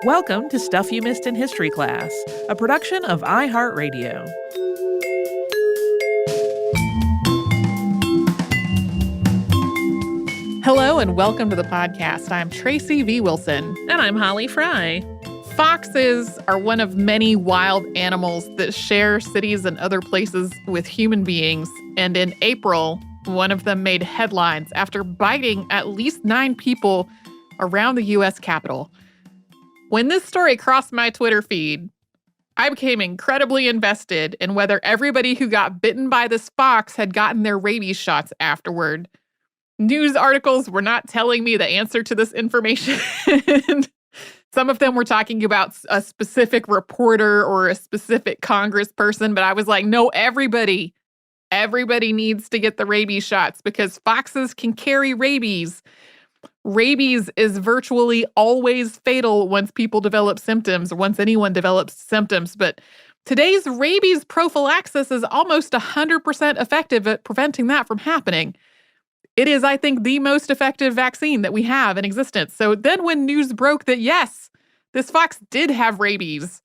Welcome to Stuff You Missed in History Class, a production of iHeartRadio. Hello and welcome to the podcast. I'm Tracy V. Wilson. And I'm Holly Fry. Foxes are one of many wild animals that share cities and other places with human beings. And in April, one of them made headlines after biting at least 9 people around the U.S. Capitol. When this story crossed my Twitter feed, I became incredibly invested in whether everybody who got bitten by this fox had gotten their rabies shots afterward. News articles were not telling me the answer to this information. Some of them were talking about a specific reporter or a specific congressperson, but I was like, no, everybody needs to get the rabies shots because foxes can carry rabies. Rabies is virtually always fatal once people develop symptoms or once anyone develops symptoms. But today's rabies prophylaxis is almost 100% effective at preventing that from happening. It is, I think, the most effective vaccine that we have in existence. So then when news broke that, yes, this fox did have rabies,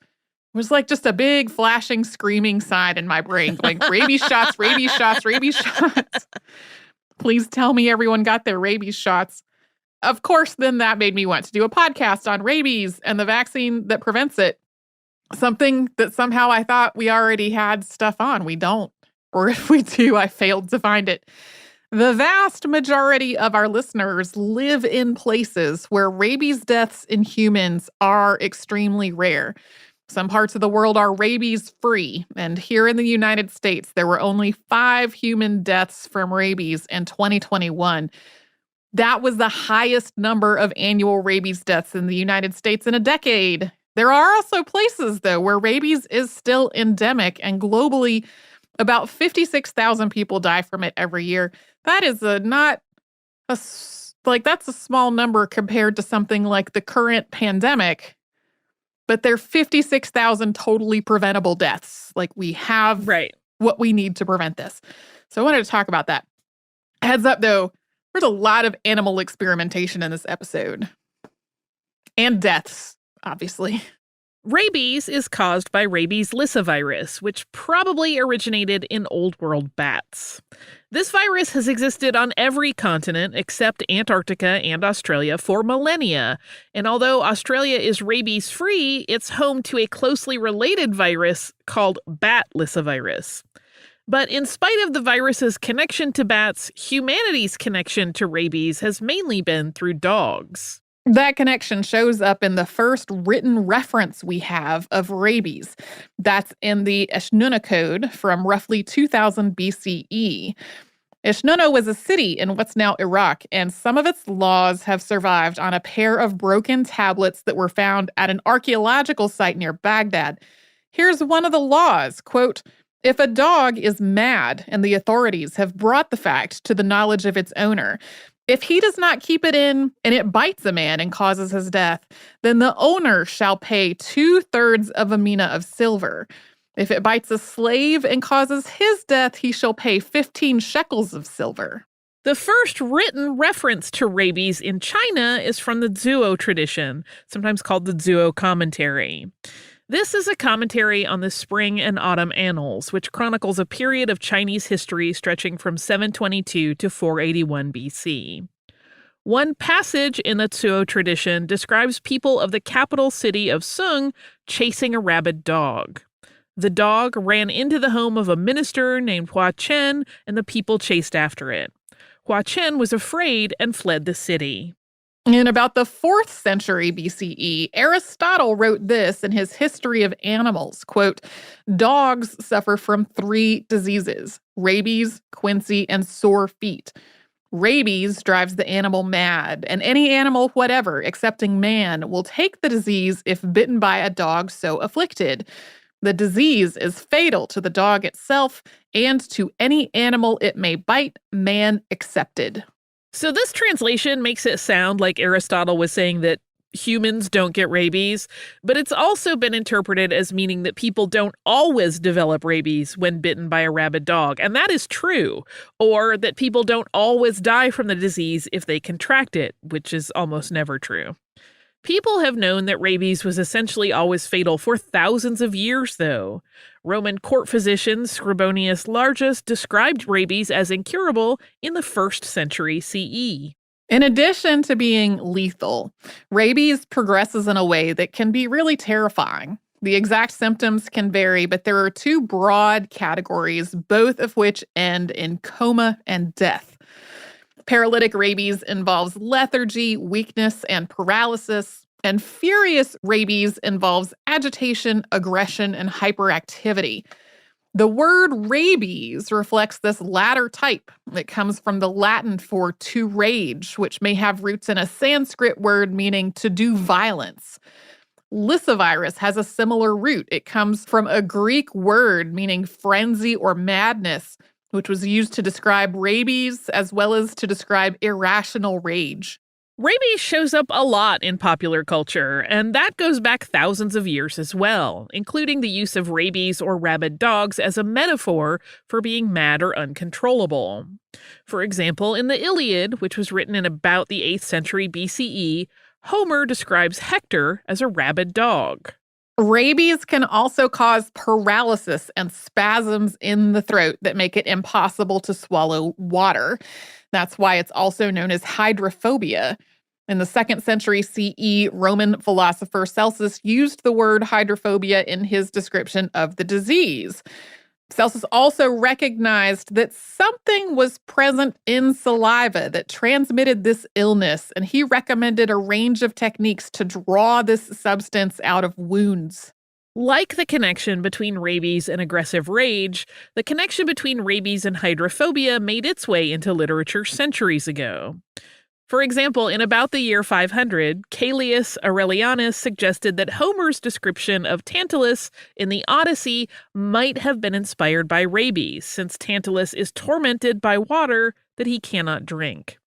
it was like just a big flashing, screaming sign in my brain going, rabies shots, rabies shots, rabies shots. Please tell me everyone got their rabies shots. Of course, then that made me want to do a podcast on rabies and the vaccine that prevents it. Something that somehow I thought we already had stuff on. We don't. Or if we do, I failed to find it. The vast majority of our listeners live in places where rabies deaths in humans are extremely rare. Some parts of the world are rabies-free, and here in the United States, there were only 5 human deaths from rabies in 2021. That was the highest number of annual rabies deaths in the United States in a decade. There are also places, though, where rabies is still endemic, and globally, about 56,000 people die from it every year. That is that's a small number compared to something like the current pandemic, but they're 56,000 totally preventable deaths. Like we have what we need to prevent this. So I wanted to talk about that. Heads up, though, there's a lot of animal experimentation in this episode. And deaths, obviously. Rabies is caused by rabies lyssavirus, which probably originated in Old World bats. This virus has existed on every continent except Antarctica and Australia for millennia. And although Australia is rabies-free, it's home to a closely related virus called bat lyssavirus. But in spite of the virus's connection to bats, humanity's connection to rabies has mainly been through dogs. That connection shows up in the first written reference we have of rabies. That's in the Eshnunna Code from roughly 2000 BCE. Eshnunna was a city in what's now Iraq, and some of its laws have survived on a pair of broken tablets that were found at an archaeological site near Baghdad. Here's one of the laws, quote, "If a dog is mad and the authorities have brought the fact to the knowledge of its owner, if he does not keep it in and it bites a man and causes his death, then the owner shall pay 2/3 of a mina of silver. If it bites a slave and causes his death, he shall pay 15 shekels of silver." The first written reference to rabies in China is from the Zuo tradition, sometimes called the Zuo Commentary. This is a commentary on the Spring and Autumn Annals, which chronicles a period of Chinese history stretching from 722 to 481 BC. One passage in the Zuo tradition describes people of the capital city of Sung chasing a rabid dog. The dog ran into the home of a minister named Hua Chen, and the people chased after it. Hua Chen was afraid and fled the city. In about the 4th century BCE, Aristotle wrote this in his History of Animals, quote, "Dogs suffer from 3 diseases, rabies, quinsy, and sore feet. Rabies drives the animal mad, and any animal whatever, excepting man, will take the disease if bitten by a dog so afflicted. The disease is fatal to the dog itself and to any animal it may bite, man excepted." So this translation makes it sound like Aristotle was saying that humans don't get rabies, but it's also been interpreted as meaning that people don't always develop rabies when bitten by a rabid dog, and that is true, or that people don't always die from the disease if they contract it, which is almost never true. People have known that rabies was essentially always fatal for thousands of years, though. Roman court physician Scribonius Largus described rabies as incurable in the 1st century CE. In addition to being lethal, rabies progresses in a way that can be really terrifying. The exact symptoms can vary, but there are 2 broad categories, both of which end in coma and death. Paralytic rabies involves lethargy, weakness, and paralysis, and furious rabies involves agitation, aggression, and hyperactivity. The word rabies reflects this latter type. It comes from the Latin for to rage, which may have roots in a Sanskrit word meaning to do violence. Lyssavirus has a similar root. It comes from a Greek word meaning frenzy or madness, which was used to describe rabies as well as to describe irrational rage. Rabies shows up a lot in popular culture, and that goes back thousands of years as well, including the use of rabies or rabid dogs as a metaphor for being mad or uncontrollable. For example, in the Iliad, which was written in about the 8th century BCE, Homer describes Hector as a rabid dog. Rabies can also cause paralysis and spasms in the throat that make it impossible to swallow water. That's why it's also known as hydrophobia. In the 2nd century CE, Roman philosopher Celsus used the word hydrophobia in his description of the disease. Celsus also recognized that something was present in saliva that transmitted this illness, and he recommended a range of techniques to draw this substance out of wounds. Like the connection between rabies and aggressive rage, the connection between rabies and hydrophobia made its way into literature centuries ago. For example, in about the year 500, Caelius Aurelianus suggested that Homer's description of Tantalus in the Odyssey might have been inspired by rabies, since Tantalus is tormented by water that he cannot drink.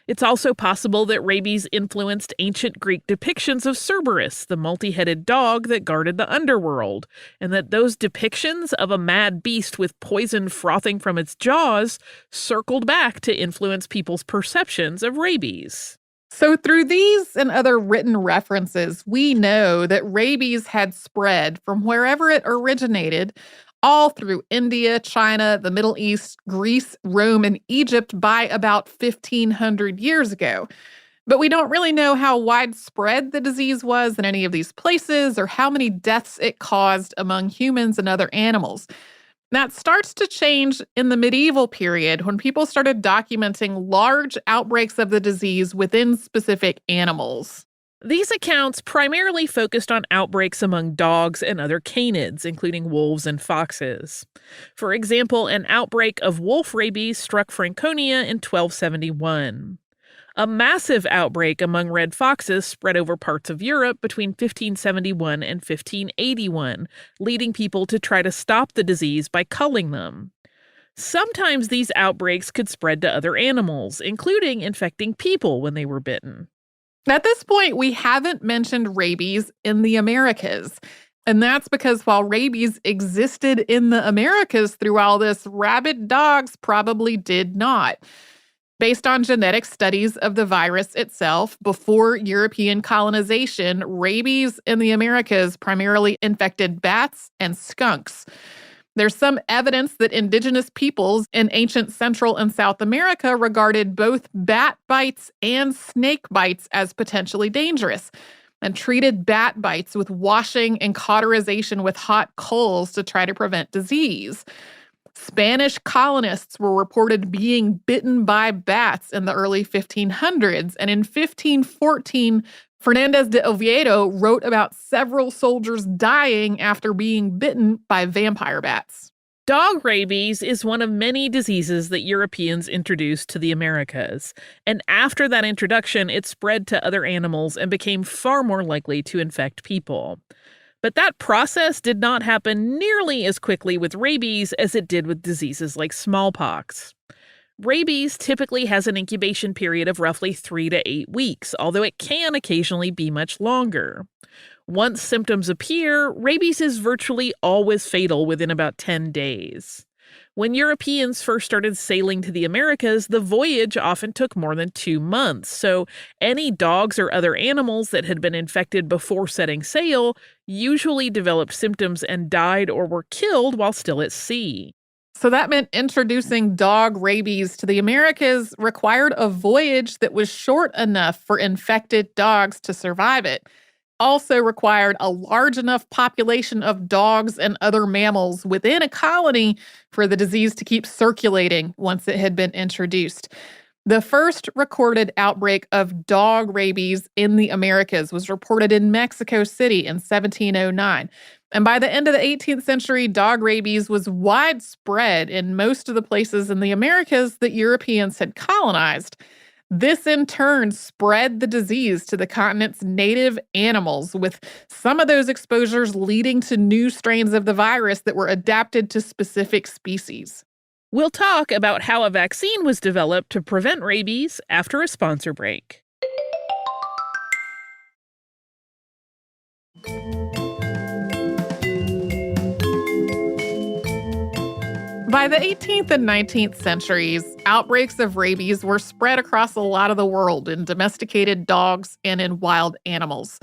It's also possible that rabies influenced ancient Greek depictions of Cerberus, the multi-headed dog that guarded the underworld, and that those depictions of a mad beast with poison frothing from its jaws circled back to influence people's perceptions of rabies. So through these and other written references, we know that rabies had spread from wherever it originated all through India, China, the Middle East, Greece, Rome, and Egypt by about 1,500 years ago. But we don't really know how widespread the disease was in any of these places or how many deaths it caused among humans and other animals. That starts to change in the medieval period when people started documenting large outbreaks of the disease within specific animals. These accounts primarily focused on outbreaks among dogs and other canids, including wolves and foxes. For example, an outbreak of wolf rabies struck Franconia in 1271. A massive outbreak among red foxes spread over parts of Europe between 1571 and 1581, leading people to try to stop the disease by culling them. Sometimes these outbreaks could spread to other animals, including infecting people when they were bitten. At this point, we haven't mentioned rabies in the Americas. And that's because while rabies existed in the Americas through all this, rabid dogs probably did not. Based on genetic studies of the virus itself, before European colonization, rabies in the Americas primarily infected bats and skunks. There's some evidence that indigenous peoples in ancient Central and South America regarded both bat bites and snake bites as potentially dangerous and treated bat bites with washing and cauterization with hot coals to try to prevent disease. Spanish colonists were reported being bitten by bats in the early 1500s, and in 1514, Fernandez de Oviedo wrote about several soldiers dying after being bitten by vampire bats. Dog rabies is one of many diseases that Europeans introduced to the Americas, and after that introduction, it spread to other animals and became far more likely to infect people. But that process did not happen nearly as quickly with rabies as it did with diseases like smallpox. Rabies typically has an incubation period of roughly 3 to 8 weeks, although it can occasionally be much longer. Once symptoms appear, rabies is virtually always fatal within about 10 days. When Europeans first started sailing to the Americas, the voyage often took more than 2 months. So any dogs or other animals that had been infected before setting sail usually developed symptoms and died or were killed while still at sea. So that meant introducing dog rabies to the Americas required a voyage that was short enough for infected dogs to survive it. Also required a large enough population of dogs and other mammals within a colony for the disease to keep circulating once it had been introduced. The first recorded outbreak of dog rabies in the Americas was reported in Mexico City in 1709. And by the end of the 18th century, dog rabies was widespread in most of the places in the Americas that Europeans had colonized. This in turn spread the disease to the continent's native animals, with some of those exposures leading to new strains of the virus that were adapted to specific species. We'll talk about how a vaccine was developed to prevent rabies after a sponsor break. By the 18th and 19th centuries, outbreaks of rabies were spread across a lot of the world in domesticated dogs and in wild animals.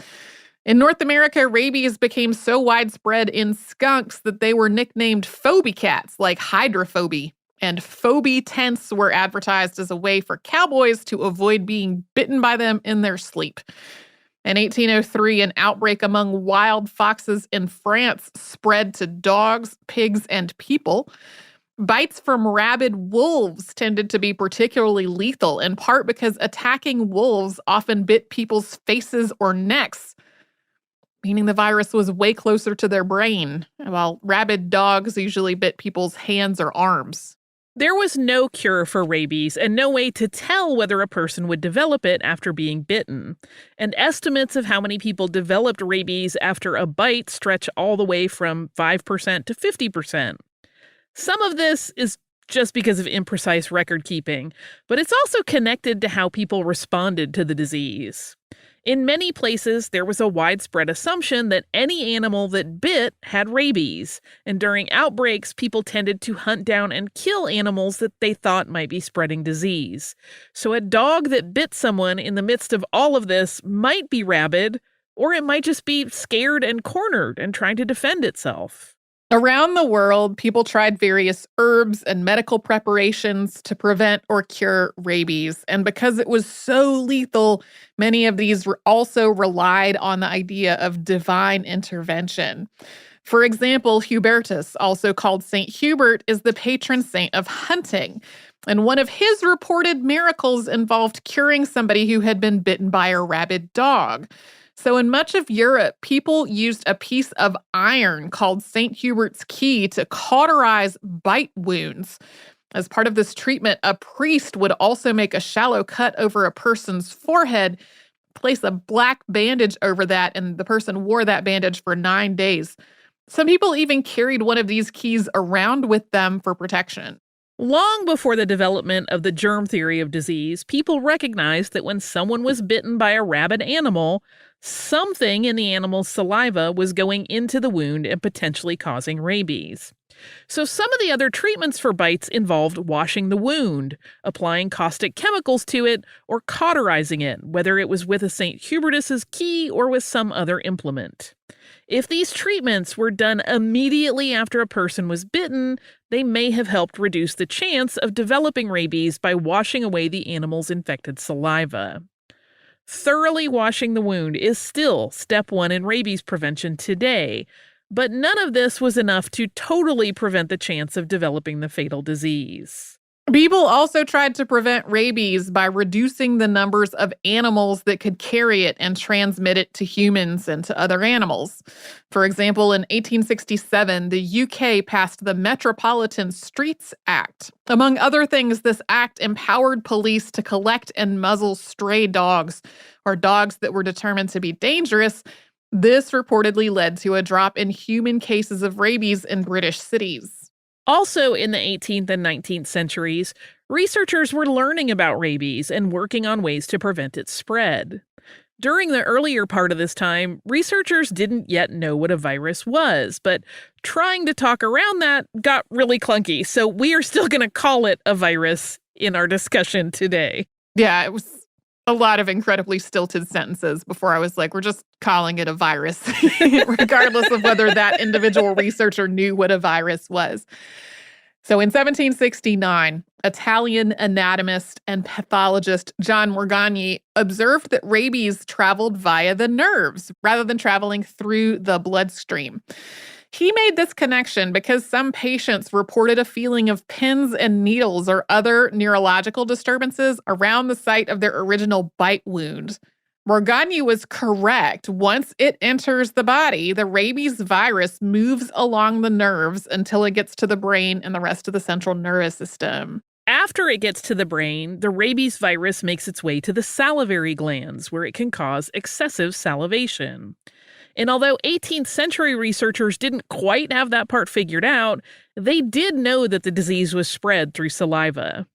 In North America, rabies became so widespread in skunks that they were nicknamed phobie cats, like hydrophobie. And phobie tents were advertised as a way for cowboys to avoid being bitten by them in their sleep. In 1803, an outbreak among wild foxes in France spread to dogs, pigs, and people. Bites from rabid wolves tended to be particularly lethal, in part because attacking wolves often bit people's faces or necks, meaning the virus was way closer to their brain, while rabid dogs usually bit people's hands or arms. There was no cure for rabies and no way to tell whether a person would develop it after being bitten. And estimates of how many people developed rabies after a bite stretch all the way from 5% to 50%. Some of this is just because of imprecise record keeping, but it's also connected to how people responded to the disease. In many places, there was a widespread assumption that any animal that bit had rabies, and during outbreaks, people tended to hunt down and kill animals that they thought might be spreading disease. So a dog that bit someone in the midst of all of this might be rabid, or it might just be scared and cornered and trying to defend itself. Around the world, people tried various herbs and medical preparations to prevent or cure rabies. And because it was so lethal, many of these also relied on the idea of divine intervention. For example, Hubertus, also called Saint Hubert, is the patron saint of hunting. And one of his reported miracles involved curing somebody who had been bitten by a rabid dog. So in much of Europe, people used a piece of iron called St. Hubert's key to cauterize bite wounds. As part of this treatment, a priest would also make a shallow cut over a person's forehead, place a black bandage over that, and the person wore that bandage for 9 days. Some people even carried one of these keys around with them for protection. Long before the development of the germ theory of disease, people recognized that when someone was bitten by a rabid animal, something in the animal's saliva was going into the wound and potentially causing rabies. So some of the other treatments for bites involved washing the wound, applying caustic chemicals to it, or cauterizing it, whether it was with a St. Hubertus's key or with some other implement. If these treatments were done immediately after a person was bitten, they may have helped reduce the chance of developing rabies by washing away the animal's infected saliva. Thoroughly washing the wound is still step one in rabies prevention today, but none of this was enough to totally prevent the chance of developing the fatal disease. People also tried to prevent rabies by reducing the numbers of animals that could carry it and transmit it to humans and to other animals. For example, in 1867, the UK passed the Metropolitan Streets Act. Among other things, this act empowered police to collect and muzzle stray dogs, or dogs that were determined to be dangerous. This reportedly led to a drop in human cases of rabies in British cities. Also in the 18th and 19th centuries, researchers were learning about rabies and working on ways to prevent its spread. During the earlier part of this time, researchers didn't yet know what a virus was, but trying to talk around that got really clunky, so we are still going to call it a virus in our discussion today. Yeah, it was a lot of incredibly stilted sentences before I was like, we're just calling it a virus, regardless of whether that individual researcher knew what a virus was. So in 1769, Italian anatomist and pathologist John Morgagni observed that rabies traveled via the nerves rather than traveling through the bloodstream. He made this connection because some patients reported a feeling of pins and needles or other neurological disturbances around the site of their original bite wound. Morgagni was correct. Once it enters the body, the rabies virus moves along the nerves until it gets to the brain and the rest of the central nervous system. After it gets to the brain, the rabies virus makes its way to the salivary glands, where it can cause excessive salivation. And although 18th century researchers didn't quite have that part figured out, they did know that the disease was spread through saliva.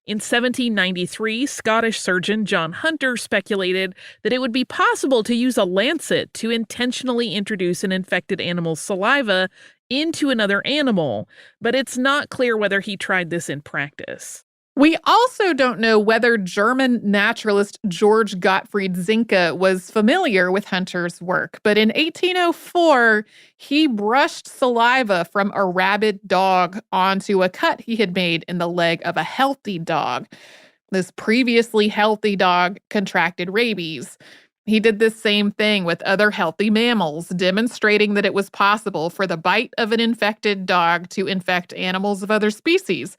In 1793, Scottish surgeon John Hunter speculated that it would be possible to use a lancet to intentionally introduce an infected animal's saliva into another animal, but it's not clear whether he tried this in practice. We also don't know whether German naturalist George Gottfried Zinke was familiar with Hunter's work, but in 1804, he brushed saliva from a rabid dog onto a cut he had made in the leg of a healthy dog. This previously healthy dog contracted rabies. He did this same thing with other healthy mammals, demonstrating that it was possible for the bite of an infected dog to infect animals of other species.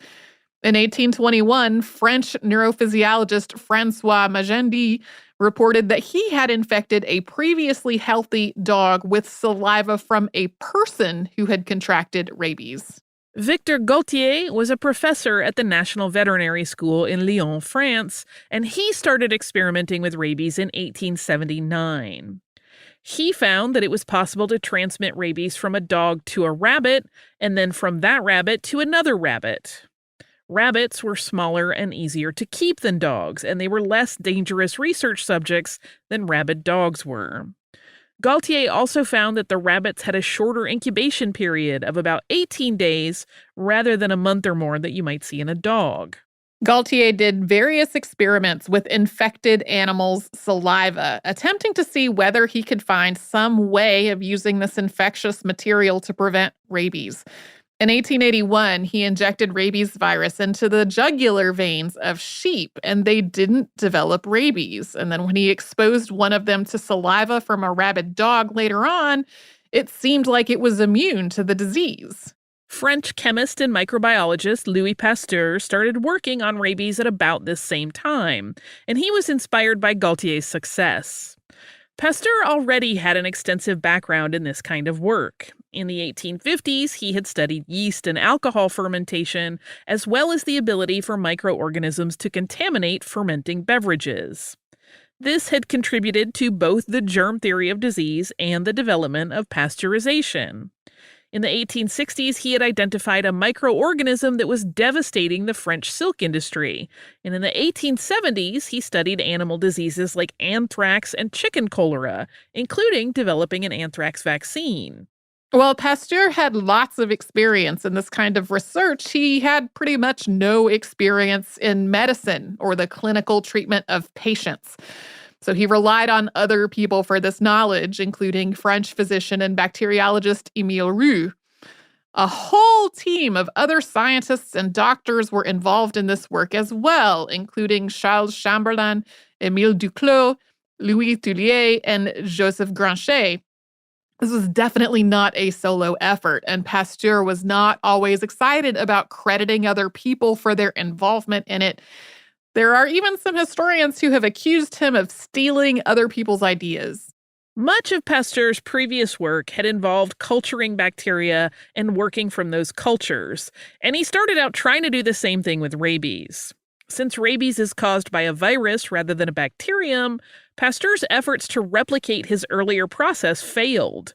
In 1821, French neurophysiologist François Magendie reported that he had infected a previously healthy dog with saliva from a person who had contracted rabies. Victor Gaultier was a professor at the National Veterinary School in Lyon, France, and he started experimenting with rabies in 1879. He found that it was possible to transmit rabies from a dog to a rabbit, and then from that rabbit to another rabbit. Rabbits were smaller and easier to keep than dogs, and they were less dangerous research subjects than rabid dogs were. Gaultier also found that the rabbits had a shorter incubation period of about 18 days rather than a month or more that you might see in a dog. Gaultier did various experiments with infected animals' saliva, attempting to see whether he could find some way of using this infectious material to prevent rabies. In 1881, he injected rabies virus into the jugular veins of sheep, and they didn't develop rabies. And then when he exposed one of them to saliva from a rabid dog later on, it seemed like it was immune to the disease. French chemist and microbiologist Louis Pasteur started working on rabies at about this same time, and he was inspired by Gaultier's success. Pasteur already had an extensive background in this kind of work. In the 1850s, he had studied yeast and alcohol fermentation, as well as the ability for microorganisms to contaminate fermenting beverages. This had contributed to both the germ theory of disease and the development of pasteurization. In the 1860s, he had identified a microorganism that was devastating the French silk industry. And in the 1870s, he studied animal diseases like anthrax and chicken cholera, including developing an anthrax vaccine. Well, Pasteur had lots of experience in this kind of research. He had pretty much no experience in medicine or the clinical treatment of patients. So he relied on other people for this knowledge, including French physician and bacteriologist Émile Roux. A whole team of other scientists and doctors were involved in this work as well, including Charles Chamberlain, Émile Duclos, Louis Toulier, and Joseph Granchet. This was definitely not a solo effort, and Pasteur was not always excited about crediting other people for their involvement in it. There are even some historians who have accused him of stealing other people's ideas. Much of Pasteur's previous work had involved culturing bacteria and working from those cultures, and he started out trying to do the same thing with rabies. Since rabies is caused by a virus rather than a bacterium, Pasteur's efforts to replicate his earlier process failed.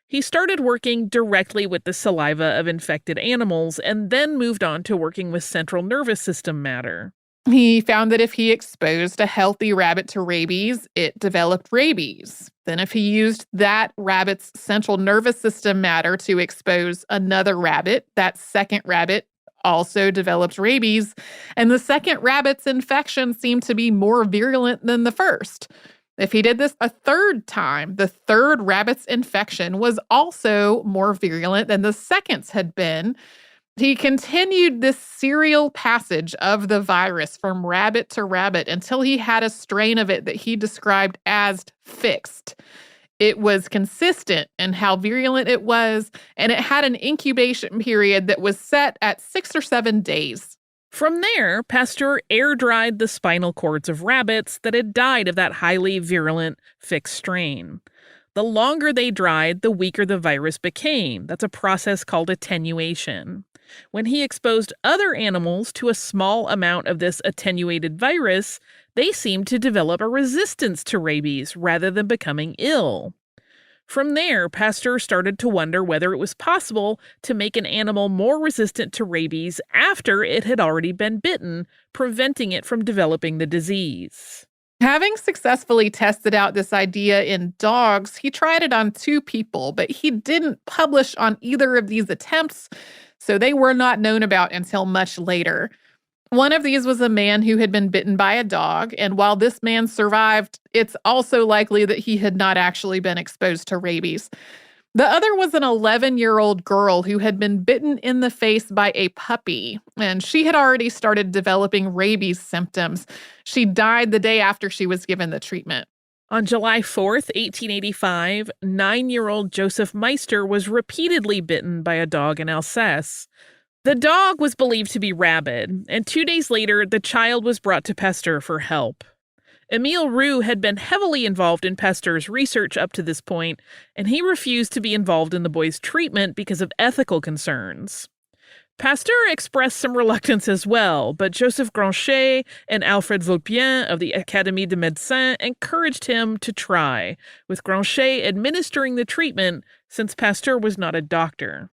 He started working directly with the saliva of infected animals and then moved on to working with central nervous system matter. He found that if he exposed a healthy rabbit to rabies, it developed rabies. Then, if he used that rabbit's central nervous system matter to expose another rabbit, that second rabbit also developed rabies. And the second rabbit's infection seemed to be more virulent than the first. If he did this a third time, the third rabbit's infection was also more virulent than the second's had been. He continued this serial passage of the virus from rabbit to rabbit until he had a strain of it that he described as fixed. It was consistent in how virulent it was, and it had an incubation period that was set at 6 or 7 days. From there, Pasteur air-dried the spinal cords of rabbits that had died of that highly virulent fixed strain. The longer they dried, the weaker the virus became. That's a process called attenuation. When he exposed other animals to a small amount of this attenuated virus, they seemed to develop a resistance to rabies rather than becoming ill. From there, Pasteur started to wonder whether it was possible to make an animal more resistant to rabies after it had already been bitten, preventing it from developing the disease. Having successfully tested out this idea in dogs, he tried it on 2 people, but he didn't publish on either of these attempts, so they were not known about until much later. One of these was a man who had been bitten by a dog, and while this man survived, it's also likely that he had not actually been exposed to rabies. The other was an 11-year-old girl who had been bitten in the face by a puppy, and she had already started developing rabies symptoms. She died the day after she was given the treatment. On July 4th, 1885, 9-year-old Joseph Meister was repeatedly bitten by a dog in Alsace. The dog was believed to be rabid, and 2 days later, the child was brought to Pasteur for help. Emile Roux had been heavily involved in Pasteur's research up to this point, and he refused to be involved in the boy's treatment because of ethical concerns. Pasteur expressed some reluctance as well, but Joseph Granchet and Alfred Vulpien of the Académie de Médecins encouraged him to try, with Granchet administering the treatment since Pasteur was not a doctor.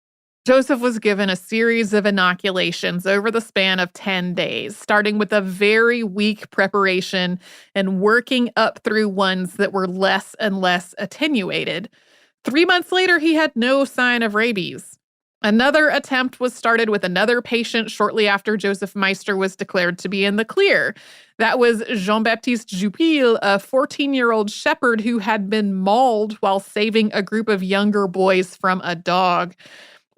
Joseph was given a series of inoculations over the span of 10 days, starting with a very weak preparation and working up through ones that were less and less attenuated. 3 months later, he had no sign of rabies. Another attempt was started with another patient shortly after Joseph Meister was declared to be in the clear. That was Jean-Baptiste Jupille, a 14-year-old shepherd who had been mauled while saving a group of younger boys from a dog.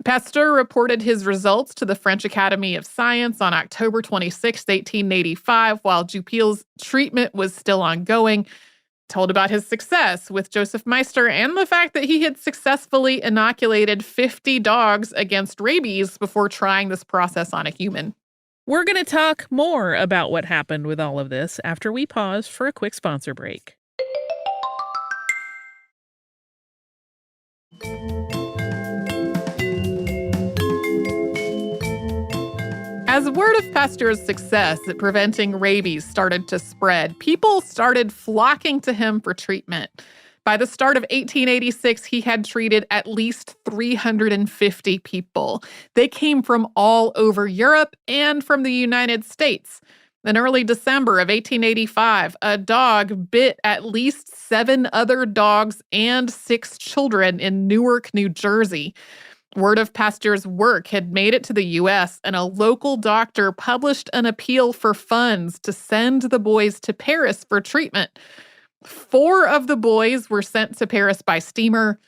Pasteur reported his results to the French Academy of Science on October 26, 1885, while Jupille's treatment was still ongoing. Told about his success with Joseph Meister and the fact that he had successfully inoculated 50 dogs against rabies before trying this process on a human. We're going to talk more about what happened with all of this after we pause for a quick sponsor break. As word of Pasteur's success at preventing rabies started to spread, people started flocking to him for treatment. By the start of 1886, he had treated at least 350 people. They came from all over Europe and from the United States. In early December of 1885, a dog bit at least 7 other dogs and 6 children in Newark, New Jersey. Word of Pasteur's work had made it to the U.S., and a local doctor published an appeal for funds to send the boys to Paris for treatment. 4 of the boys were sent to Paris by steamer.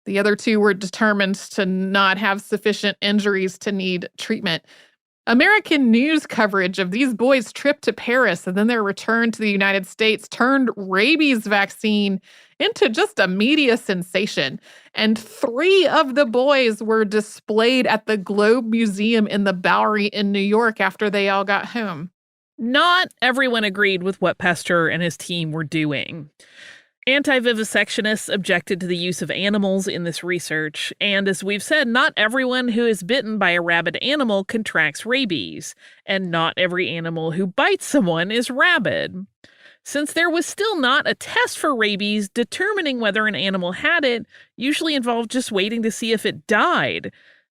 The other 2 were determined to not have sufficient injuries to need treatment. American news coverage of these boys' trip to Paris and then their return to the United States turned rabies vaccine into just a media sensation. And 3 of the boys were displayed at the Globe Museum in the Bowery in New York after they all got home. Not everyone agreed with what Pasteur and his team were doing. Anti-vivisectionists objected to the use of animals in this research, and as we've said, not everyone who is bitten by a rabid animal contracts rabies, and not every animal who bites someone is rabid. Since there was still not a test for rabies, determining whether an animal had it usually involved just waiting to see if it died.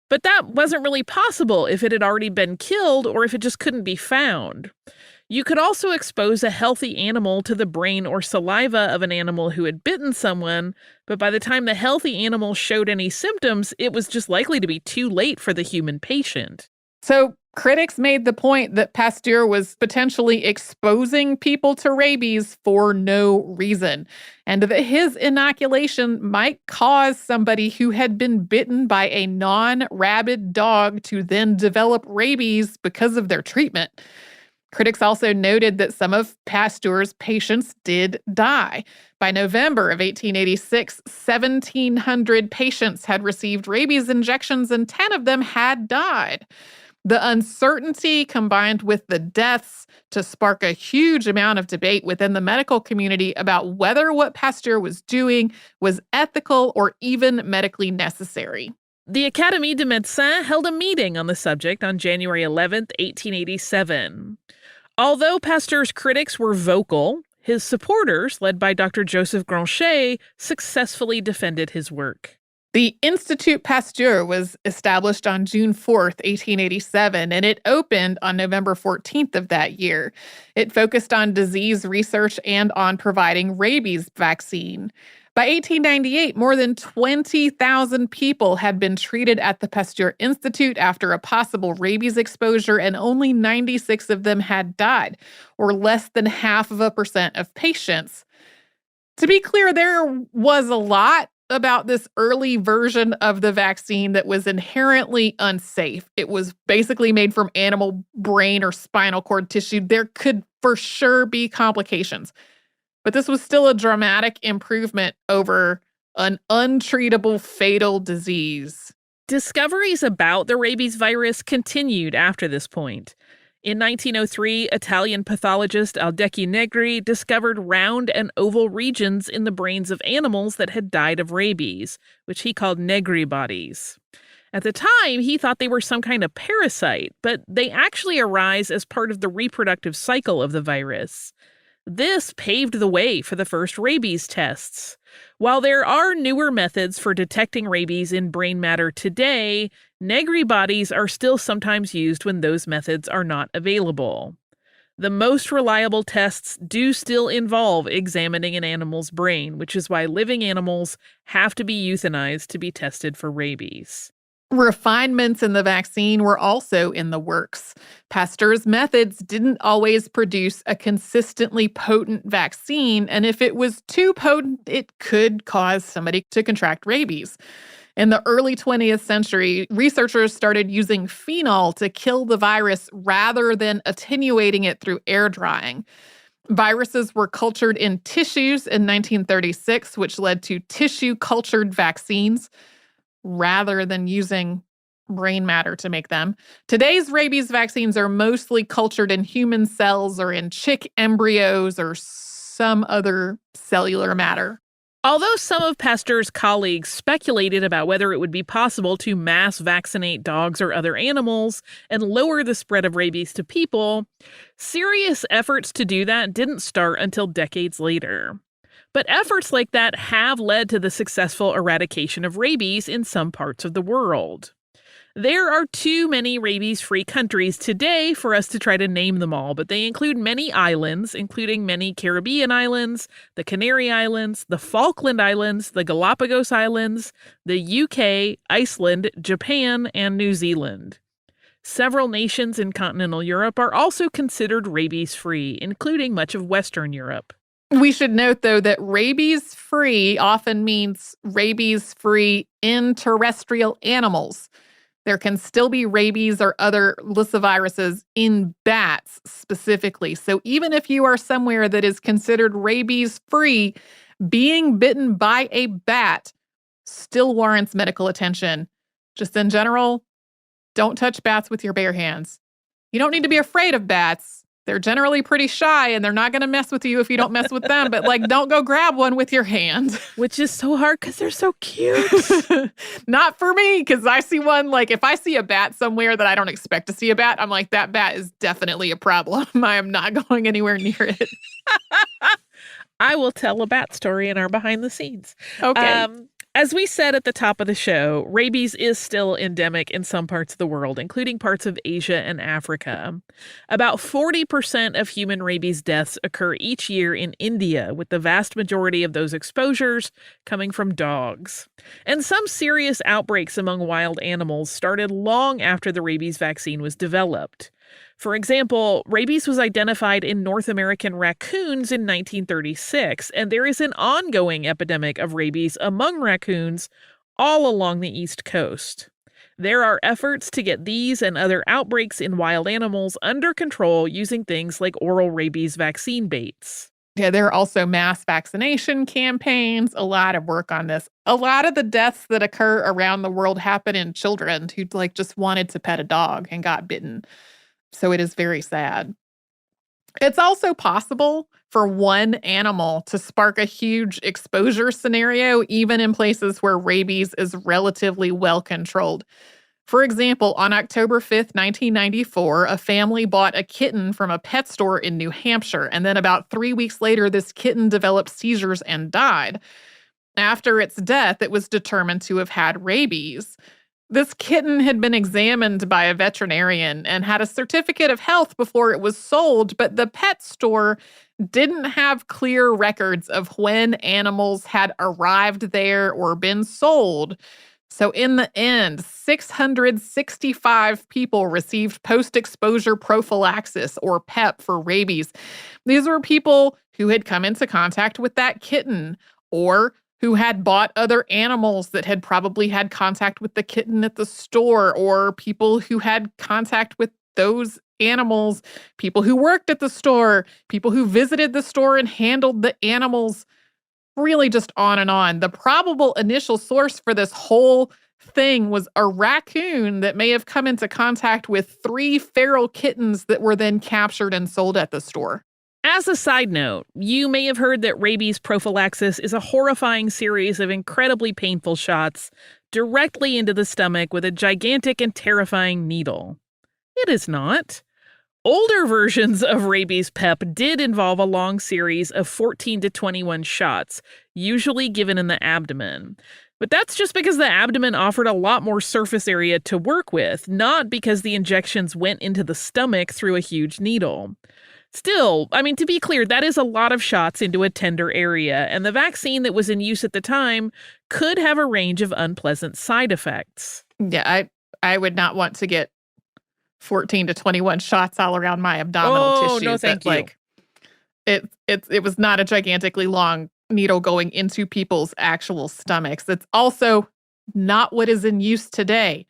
But that wasn't really possible if it had already been killed or if it just couldn't be found. You could also expose a healthy animal to the brain or saliva of an animal who had bitten someone, but by the time the healthy animal showed any symptoms, it was just likely to be too late for the human patient. So critics made the point that Pasteur was potentially exposing people to rabies for no reason, and that his inoculation might cause somebody who had been bitten by a non-rabid dog to then develop rabies because of their treatment. Critics also noted that some of Pasteur's patients did die. By November of 1886, 1,700 patients had received rabies injections and 10 of them had died. The uncertainty combined with the deaths to spark a huge amount of debate within the medical community about whether what Pasteur was doing was ethical or even medically necessary. The Académie de Médecins held a meeting on the subject on January 11th, 1887. Although Pasteur's critics were vocal, his supporters, led by Dr. Joseph Granchet, successfully defended his work. The Institut Pasteur was established on June 4th, 1887, and it opened on November 14th of that year. It focused on disease research and on providing rabies vaccine. By 1898, more than 20,000 people had been treated at the Pasteur Institute after a possible rabies exposure, and only 96 of them had died, or less than 0.5% of patients. To be clear, there was a lot about this early version of the vaccine that was inherently unsafe. It was basically made from animal brain or spinal cord tissue. There could for sure be complications. But this was still a dramatic improvement over an untreatable fatal disease. Discoveries about the rabies virus continued after this point. In 1903, Italian pathologist Aldecchi Negri discovered round and oval regions in the brains of animals that had died of rabies, which he called Negri bodies. At the time, he thought they were some kind of parasite, but they actually arise as part of the reproductive cycle of the virus. This paved the way for the first rabies tests. While there are newer methods for detecting rabies in brain matter today, Negri bodies are still sometimes used when those methods are not available. The most reliable tests do still involve examining an animal's brain, which is why living animals have to be euthanized to be tested for rabies. Refinements in the vaccine were also in the works. Pasteur's methods didn't always produce a consistently potent vaccine, and if it was too potent, it could cause somebody to contract rabies. In the early 20th century, researchers started using phenol to kill the virus rather than attenuating it through air drying. Viruses were cultured in tissues in 1936, which led to tissue-cultured vaccines, rather than using brain matter to make them. Today's rabies vaccines are mostly cultured in human cells or in chick embryos or some other cellular matter. Although some of Pasteur's colleagues speculated about whether it would be possible to mass vaccinate dogs or other animals and lower the spread of rabies to people, serious efforts to do that didn't start until decades later. But efforts like that have led to the successful eradication of rabies in some parts of the world. There are too many rabies-free countries today for us to try to name them all, but they include many islands, including many Caribbean islands, the Canary Islands, the Falkland Islands, the Galapagos Islands, the UK, Iceland, Japan, and New Zealand. Several nations in continental Europe are also considered rabies-free, including much of Western Europe. We should note, though, that rabies-free often means rabies-free in terrestrial animals. There can still be rabies or other lyssaviruses in bats specifically. So even if you are somewhere that is considered rabies-free, being bitten by a bat still warrants medical attention. Just in general, don't touch bats with your bare hands. You don't need to be afraid of bats. They're generally pretty shy and they're not going to mess with you if you don't mess with them. But don't go grab one with your hand. Which is so hard because they're so cute. Not for me, because I see one, if I see a bat somewhere that I don't expect to see a bat, I'm like, that bat is definitely a problem. I am not going anywhere near it. I will tell a bat story in our behind the scenes. Okay. As we said at the top of the show, rabies is still endemic in some parts of the world, including parts of Asia and Africa. About 40% of human rabies deaths occur each year in India, with the vast majority of those exposures coming from dogs. And some serious outbreaks among wild animals started long after the rabies vaccine was developed. For example, rabies was identified in North American raccoons in 1936, and there is an ongoing epidemic of rabies among raccoons all along the East Coast. There are efforts to get these and other outbreaks in wild animals under control using things like oral rabies vaccine baits. Yeah, there are also mass vaccination campaigns, a lot of work on this. A lot of the deaths that occur around the world happen in children who just wanted to pet a dog and got bitten. So it is very sad. It's also possible for one animal to spark a huge exposure scenario, even in places where rabies is relatively well controlled. For example, on October 5th, 1994, a family bought a kitten from a pet store in New Hampshire, and then about 3 weeks later, this kitten developed seizures and died. After its death, it was determined to have had rabies. This kitten had been examined by a veterinarian and had a certificate of health before it was sold, but the pet store didn't have clear records of when animals had arrived there or been sold. So in the end, 665 people received post-exposure prophylaxis, or PEP, for rabies. These were people who had come into contact with that kitten, or who had bought other animals that had probably had contact with the kitten at the store, or people who had contact with those animals, people who worked at the store, people who visited the store and handled the animals, really just on and on. The probable initial source for this whole thing was a raccoon that may have come into contact with 3 feral kittens that were then captured and sold at the store. As a side note, you may have heard that rabies prophylaxis is a horrifying series of incredibly painful shots directly into the stomach with a gigantic and terrifying needle. It is not. Older versions of rabies PEP did involve a long series of 14 to 21 shots, usually given in the abdomen. But that's just because the abdomen offered a lot more surface area to work with, not because the injections went into the stomach through a huge needle. Still, to be clear, that is a lot of shots into a tender area, and the vaccine that was in use at the time could have a range of unpleasant side effects. Yeah, I would not want to get 14 to 21 shots all around my abdominal tissue. No, thank you. It was not a gigantically long needle going into people's actual stomachs. It's also not what is in use today.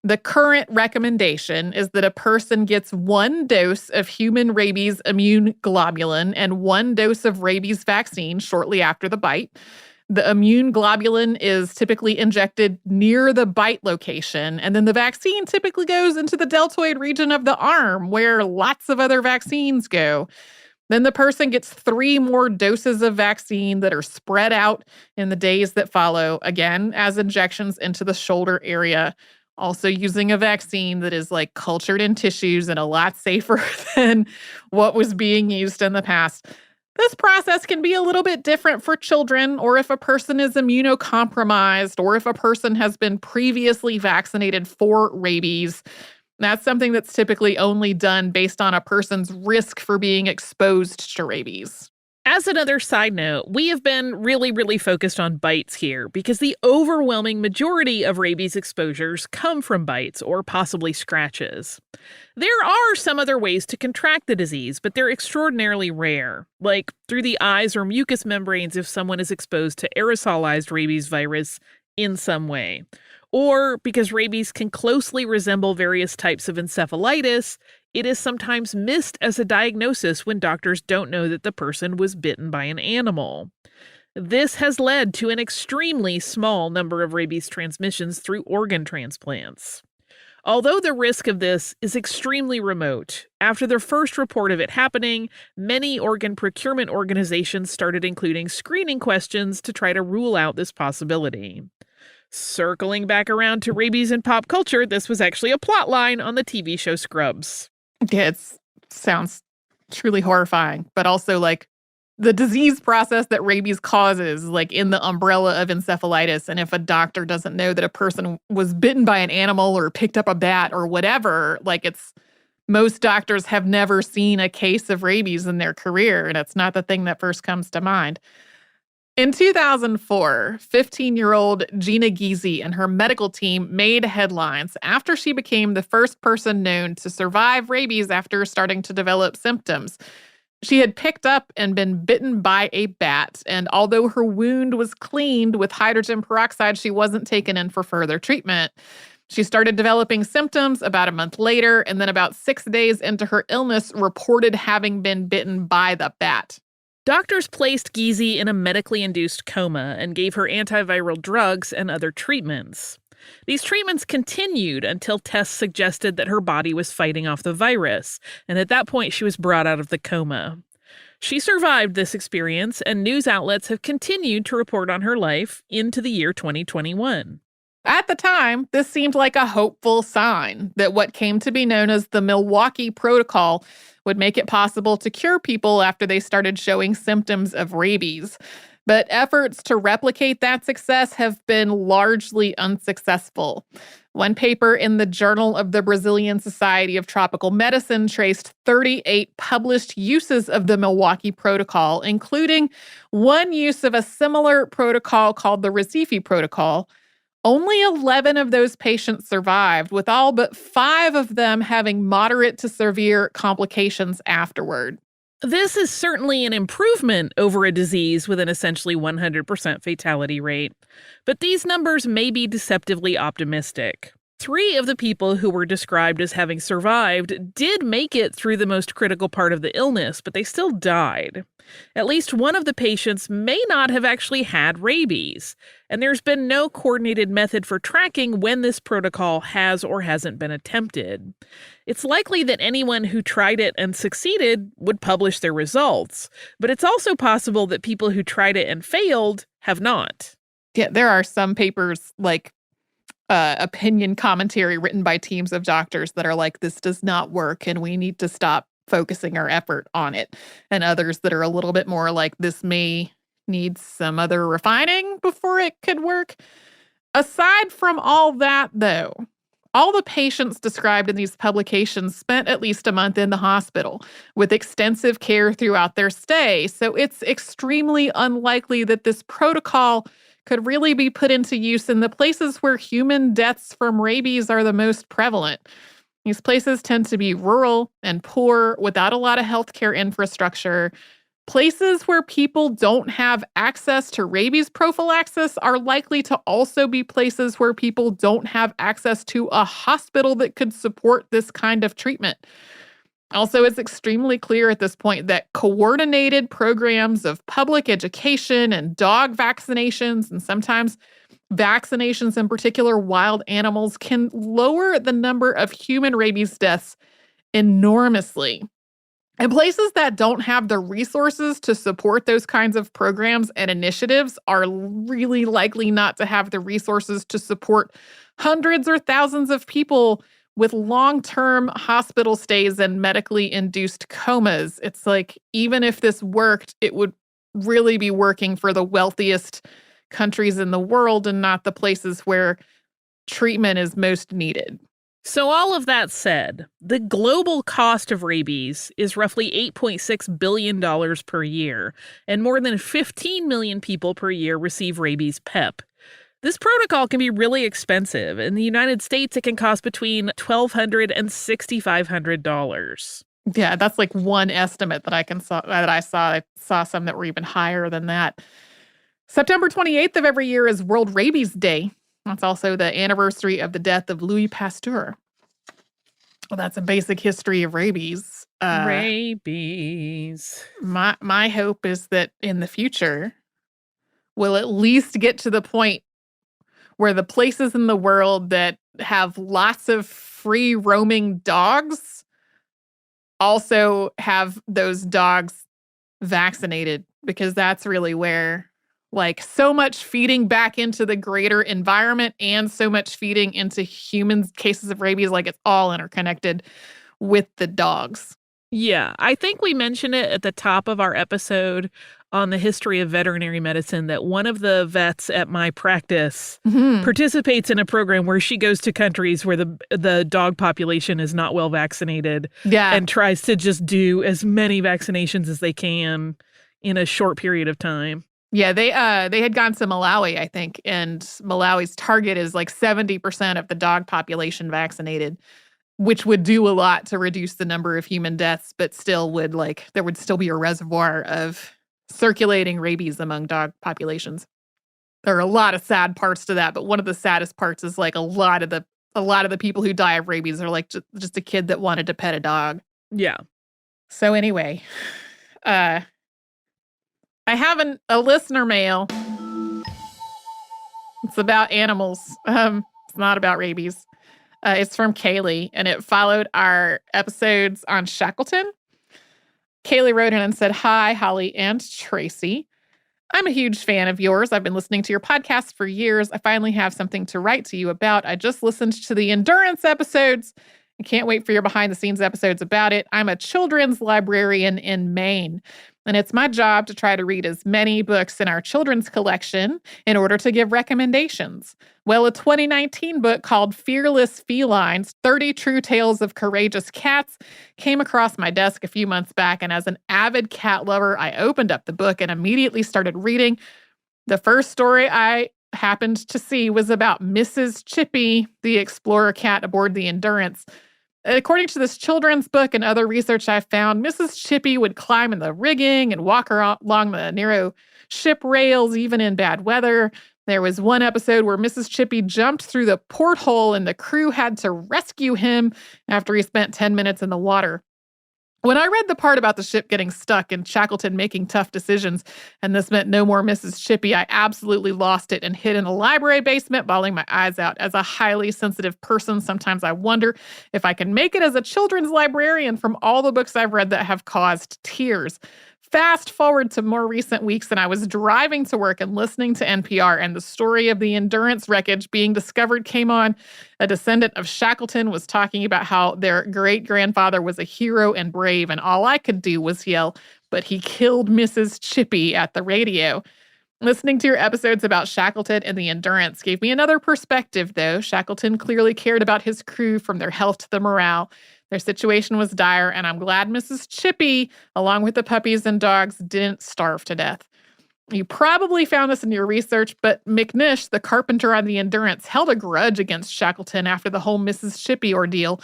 The current recommendation is that a person gets 1 dose of human rabies immune globulin and 1 dose of rabies vaccine shortly after the bite. The immune globulin is typically injected near the bite location, and then the vaccine typically goes into the deltoid region of the arm, where lots of other vaccines go. Then the person gets 3 more doses of vaccine that are spread out in the days that follow, again, as injections into the shoulder area. Also using a vaccine that is cultured in tissues and a lot safer than what was being used in the past. This process can be a little bit different for children, or if a person is immunocompromised, or if a person has been previously vaccinated for rabies. That's something that's typically only done based on a person's risk for being exposed to rabies. As another side note, we have been really, really focused on bites here because the overwhelming majority of rabies exposures come from bites or possibly scratches. There are some other ways to contract the disease, but they're extraordinarily rare, like through the eyes or mucous membranes if someone is exposed to aerosolized rabies virus in some way. Or because rabies can closely resemble various types of encephalitis, it is sometimes missed as a diagnosis when doctors don't know that the person was bitten by an animal. This has led to an extremely small number of rabies transmissions through organ transplants. Although the risk of this is extremely remote, after the first report of it happening, many organ procurement organizations started including screening questions to try to rule out this possibility. Circling back around to rabies in pop culture, this was actually a plot line on the TV show Scrubs. Yeah, it sounds truly horrifying, but also the disease process that rabies causes, like in the umbrella of encephalitis. And if a doctor doesn't know that a person was bitten by an animal or picked up a bat or whatever, most doctors have never seen a case of rabies in their career, and it's not the thing that first comes to mind. In 2004, 15-year-old Gina Giese and her medical team made headlines after she became the first person known to survive rabies after starting to develop symptoms. She had picked up and been bitten by a bat, and although her wound was cleaned with hydrogen peroxide, she wasn't taken in for further treatment. She started developing symptoms about a month later, and then about 6 days into her illness, reported having been bitten by the bat. Doctors placed Giese in a medically induced coma and gave her antiviral drugs and other treatments. These treatments continued until tests suggested that her body was fighting off the virus, and at that point she was brought out of the coma. She survived this experience, and news outlets have continued to report on her life into the year 2021. At the time, this seemed like a hopeful sign that what came to be known as the Milwaukee Protocol would make it possible to cure people after they started showing symptoms of rabies. But efforts to replicate that success have been largely unsuccessful. One paper in the Journal of the Brazilian Society of Tropical Medicine traced 38 published uses of the Milwaukee Protocol, including one use of a similar protocol called the Recife Protocol. Only 11 of those patients survived, with all but 5 of them having moderate to severe complications afterward. This is certainly an improvement over a disease with an essentially 100% fatality rate, but these numbers may be deceptively optimistic. 3 of the people who were described as having survived did make it through the most critical part of the illness, but they still died. At least one of the patients may not have actually had rabies, and there's been no coordinated method for tracking when this protocol has or hasn't been attempted. It's likely that anyone who tried it and succeeded would publish their results, but it's also possible that people who tried it and failed have not. Yeah, there are some papers opinion commentary written by teams of doctors that are like, this does not work and we need to stop focusing our effort on it. And others that are a little bit more like, this may need some other refining before it could work. Aside from all that, though, all the patients described in these publications spent at least a month in the hospital with extensive care throughout their stay. So it's extremely unlikely that this protocol could really be put into use in the places where human deaths from rabies are the most prevalent. These places tend to be rural and poor without a lot of healthcare infrastructure. Places where people don't have access to rabies prophylaxis are likely to also be places where people don't have access to a hospital that could support this kind of treatment. Also, it's extremely clear at this point that coordinated programs of public education and dog vaccinations, and sometimes vaccinations in particular wild animals, can lower the number of human rabies deaths enormously. And places that don't have the resources to support those kinds of programs and initiatives are really likely not to have the resources to support hundreds or thousands of people with long-term hospital stays and medically induced comas. It's like, even if this worked, it would really be working for the wealthiest countries in the world and not the places where treatment is most needed. So all of that said, the global cost of rabies is roughly $8.6 billion per year, and more than 15 million people per year receive rabies PEP. This protocol can be really expensive. In the United States, it can cost between $1,200 and $6,500. Yeah, that's like one estimate that I saw. I saw some that were even higher than that. September 28th of every year is World Rabies Day. That's also the anniversary of the death of Louis Pasteur. Well, that's a basic history of rabies. Rabies. My hope is that in the future, we'll at least get to the point where the places in the world that have lots of free roaming dogs also have those dogs vaccinated, because that's really where, like, so much feeding back into the greater environment and so much feeding into humans' cases of rabies, like, it's all interconnected with the dogs. Yeah, I think we mentioned it at the top of our episode on the history of veterinary medicine that one of the vets at my practice Mhm. participates in a program where she goes to countries where the dog population is not well vaccinated Yeah. and tries to just do as many vaccinations as they can in a short period of time. Yeah, they had gone to Malawi, I think, and Malawi's target is like 70% of the dog population vaccinated, which would do a lot to reduce the number of human deaths, but still would there would still be a reservoir of circulating rabies among dog populations. There are a lot of sad parts to that, but one of the saddest parts is like a lot of the people who die of rabies are like just a kid that wanted to pet a dog. Yeah. So anyway, uh I have a listener mail. It's about animals. It's not about rabies. It's from Kaylee, and it followed our episodes on Shackleton. Kaylee wrote in and said, "Hi, Holly and Tracy. I'm a huge fan of yours. I've been listening to your podcast for years. I finally have something to write to you about. I just listened to the endurance episodes. I can't wait for your behind the scenes episodes about it. I'm a children's librarian in Maine, and it's my job to try to read as many books in our children's collection in order to give recommendations. Well, a 2019 book called Fearless Felines 30 True Tales of Courageous Cats came across my desk a few months back, and as an avid cat lover, I opened up the book and immediately started reading. The first story I happened to see was about Mrs. Chippy, the explorer cat aboard the Endurance. According to this children's book and other research I found, Mrs. Chippy would climb in the rigging and walk along the narrow ship rails, even in bad weather. There was one episode where Mrs. Chippy jumped through the porthole and the crew had to rescue him after he spent 10 minutes in the water. When I read the part about the ship getting stuck and Shackleton making tough decisions, and this meant no more Mrs. Chippy, I absolutely lost it and hid in a library basement, bawling my eyes out. As a highly sensitive person, sometimes I wonder if I can make it as a children's librarian from all the books I've read that have caused tears. Fast forward to more recent weeks, and I was driving to work and listening to NPR, and the story of the Endurance wreckage being discovered came on. A descendant of Shackleton was talking about how their great-grandfather was a hero and brave, and all I could do was yell, "But he killed Mrs. Chippy," at the radio. Listening to your episodes about Shackleton and the Endurance gave me another perspective, though. Shackleton clearly cared about his crew, from their health to the morale. Their situation was dire, and I'm glad Mrs. Chippy, along with the puppies and dogs, didn't starve to death. You probably found this in your research, but McNish, the carpenter on the Endurance, held a grudge against Shackleton after the whole Mrs. Chippy ordeal.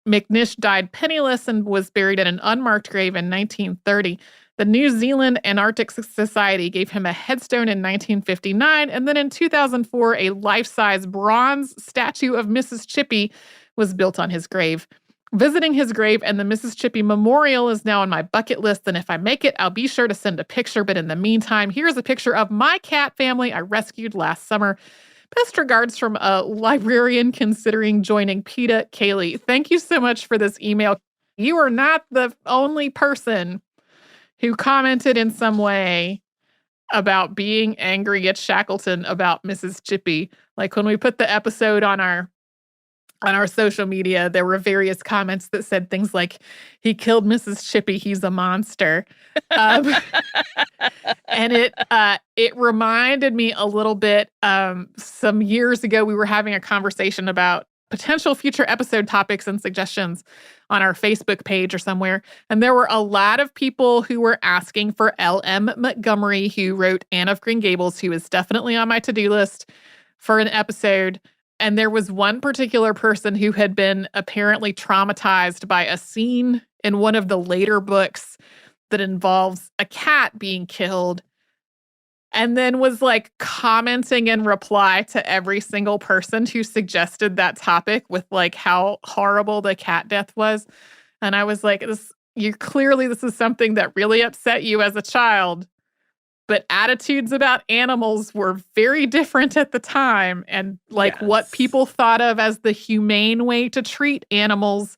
McNish died penniless and was buried in an unmarked grave in 1930. The New Zealand Antarctic Society gave him a headstone in 1959, and then in 2004, a life-size bronze statue of Mrs. Chippy was built on his grave. Visiting his grave and the Mrs. Chippy Memorial is now on my bucket list, and if I make it, I'll be sure to send a picture. But in the meantime, here's a picture of my cat family I rescued last summer. Best regards from a librarian considering joining PETA, Kaylee. Thank you so much for this email. You are not the only person who commented in some way about being angry at Shackleton about Mrs. Chippy. Like when we put the episode on our social media, there were various comments that said things like, "He killed Mrs. Chippy, he's a monster." Um, and it reminded me a little bit, some years ago, we were having a conversation about potential future episode topics and suggestions on our Facebook page or somewhere. And there were a lot of people who were asking for L.M. Montgomery, who wrote Anne of Green Gables, who is definitely on my to-do list for an episode. And there was one particular person who had been apparently traumatized by a scene in one of the later books that involves a cat being killed, and then was like commenting in reply to every single person who suggested that topic with like how horrible the cat death was. And I was like, this is something that really upset you as a child. But attitudes about animals were very different at the time. And like what Yes. people thought of as the humane way to treat animals,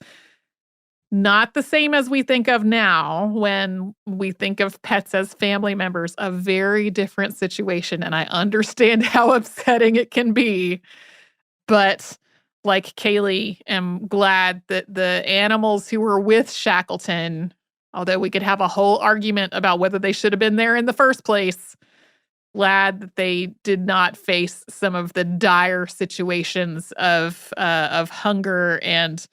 not the same as we think of now when we think of pets as family members, a very different situation. And I understand how upsetting it can be. But like Kaylee, am glad that the animals who were with Shackleton, although we could have a whole argument about whether they should have been there in the first place, glad that they did not face some of the dire situations of hunger and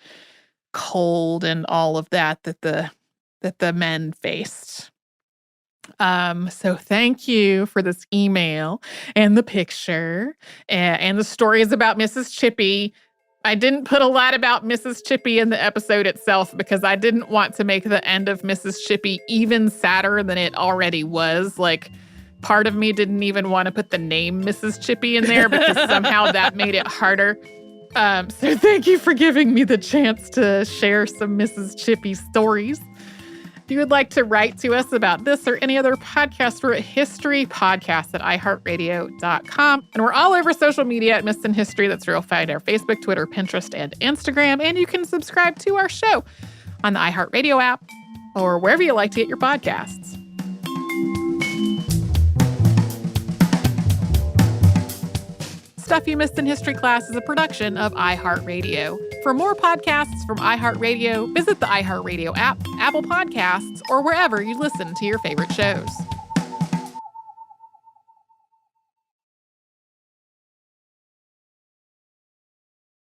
cold and all of that the men faced. So thank you for this email and the picture and the stories about Mrs. Chippy. I didn't put a lot about Mrs. Chippy in the episode itself because I didn't want to make the end of Mrs. Chippy even sadder than it already was. Like, part of me didn't even want to put the name Mrs. Chippy in there because somehow that made it harder. So thank you for giving me the chance to share some Mrs. Chippy stories. If you would like to write to us about this or any other podcast, we're at historypodcast@iheartradio.com. And we're all over social media at Missed in History. That's where you'll find our Facebook, Twitter, Pinterest, and Instagram. And you can subscribe to our show on the iHeartRadio app or wherever you like to get your podcasts. Stuff You Missed in History Class is a production of iHeartRadio. For more podcasts from iHeartRadio, visit the iHeartRadio app, Apple Podcasts, or wherever you listen to your favorite shows.